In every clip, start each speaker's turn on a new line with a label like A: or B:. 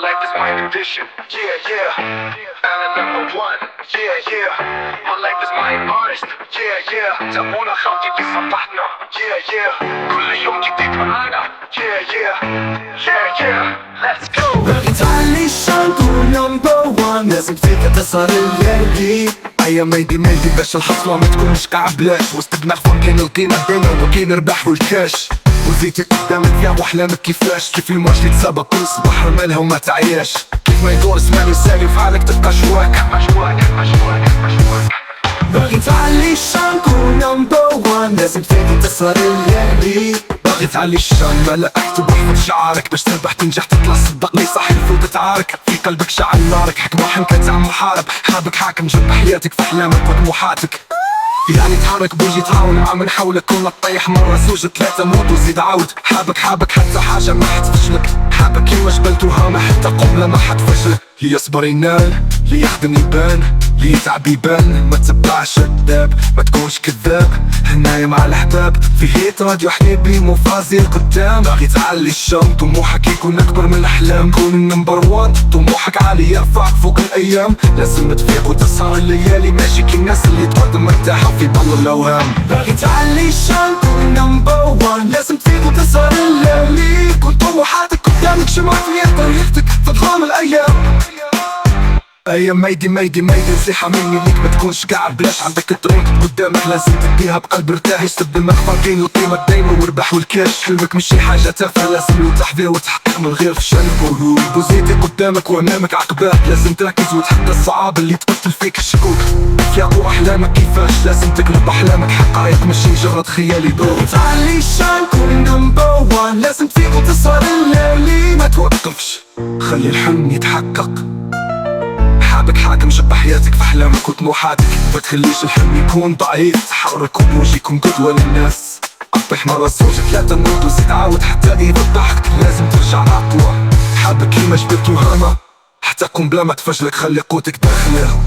A: life is my condition. Yeah, yeah. And I'm number one. Yeah, yeah. My life is my artist. Yeah, yeah. تابونا خلطي في صباحنا. Yeah, yeah. كل يوم جديد معانا. Yeah, yeah. Yeah, yeah. Let's go.
B: باغي تعلي الشان تكون نمبر وان، لازم فيك تسهر الليالي. أيا ميدي باش الحصلة ما تكونش كعبلاش، وسط دماغ فون كاين القيمة دايما وكاين الربح والكاش. وزيتك قدامك يا واحلامك كيفاش، كيف الماتش اللي تسابق كل صباح رمالها وما تعياش. كيف ما يدور زمان يسالي فعالك تبقى جواك. باغي تعلي الشان كون نمبر وان، لازم فيك تسهر الليالي. باغي تعلي الشان ملا اكتب واحفظ شعارك، باش تربح تنجح تطلع صدقني صح المفروض تعارك. في قلبك شعل نارك، حكمة حنكة تعمل محارب، حابك حاكم جنب حياتك في احلامك وطموحاتك. يعني تحرك بوجي تعاون مع من حولك، كل تطيح مرة زوج ثلاثة موت وزيد عاود. حابك حتى حاجة ما حتفشلك، حابك كيما جبل تهامة حتى قبلة ما حتفشلك. اللي يصبر ينال، اللي يخدم يبان، اللي يتعب يبان. ما تتبعش كذاب، ما تكونش كذاب. هنايا مع الأحباب في هيت راديو حبيبي مفازي القدام. باغي تعلي الشام طموحك يكون أكبر من الأحلام، كون النمبر وان. طموحك عالي يرفعك فوق الأيام، لازم تفيق وتسهر الليالي. ماشي كي الناس اللي تقدم مرتاحة في ظل الأوهام. باغي تعلي الشام كون نمبر وان، لازم تفيق وتسهر الليالي. كون طموحاتك قدامك شمعة في طريقتك في ظلام الأيام. أيا ميدي نصيحة مني ليك ما تكونش قاعد بلاش. عندك الطريق قدامك لازم تديها بقلب ارتاح. يستبدل مخفاقين القيمة دايما والربح والكاش. حلمك مش شي حاجة تافهة، لازم له تحضير وتحقيق من غير فشل وهروب. وزيتك قدامك وامامك عقبات، لازم تركز وتحدى الصعاب اللي تقتل فيك الشكوك. يا احلامك كيفاش لازم تقلب احلامك حقائق مش مجرد خيالي دور. تعلي الشان كون نمبر وان، لازم تفيق وتسهر الليالي. ما توقفش، خلي الحلم يتحقق. حابك حاكم جنب حياتك في احلامك وطموحاتك. ما تخليش الحلم يكون ضعيف، تحرك وبوجي يكون قدوة للناس. قطح مرة زوج ثلاثة نوض وزيد عاود حتى ايد الضحك. لازم ترجع لعطوة، حابك كيما جبل تهامة حتى قوم بلا ما تفشلك. خلي قوتك داخله.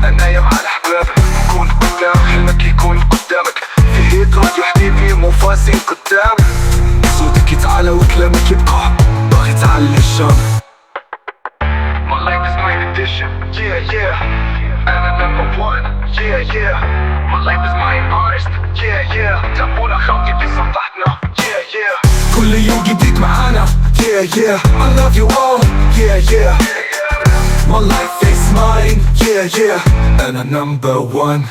B: انايا مع الاحباب كون قدام، حلمك يكون قدامك. في هيت راديو حبيبي مفازين قدام. صوتك يتعالى وكلامك يبقى. باغي تعلي الشام.
A: My life is my condition. Yeah, yeah. And I'm number one. Yeah, yeah. My life is my artist. Yeah, yeah. تابونا خلطي في صباحنا. Yeah, yeah.
B: كل يوم جديد معانا. Yeah, yeah. I love you all. Yeah, yeah. My life is mine. Yeah, yeah. أنا number one.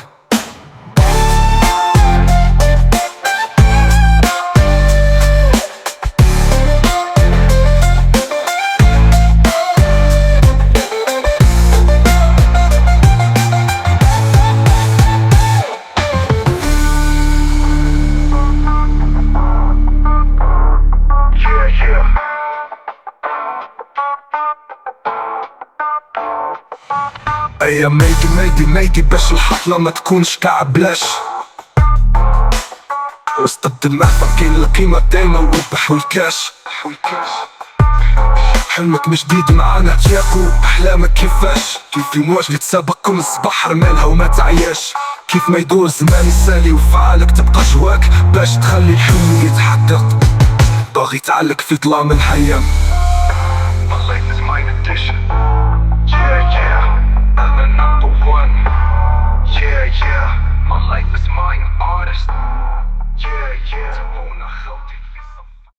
B: أيا ميدي باش الحفلة ما تكونش كعب بلاش. وسط الدماغ فاكين القيمة دايما والربح والكاش. حلمك مش جديد معانا تياكو. أحلامك كيفاش، كيف المواج اللي تسابق كل صباح رمالها وما تعياش. كيف ما يدور زمان يسالي وفعالك تبقى جواك، باش تخلي الحلم يتحقق. باغي تعلق في ظلام الحياة.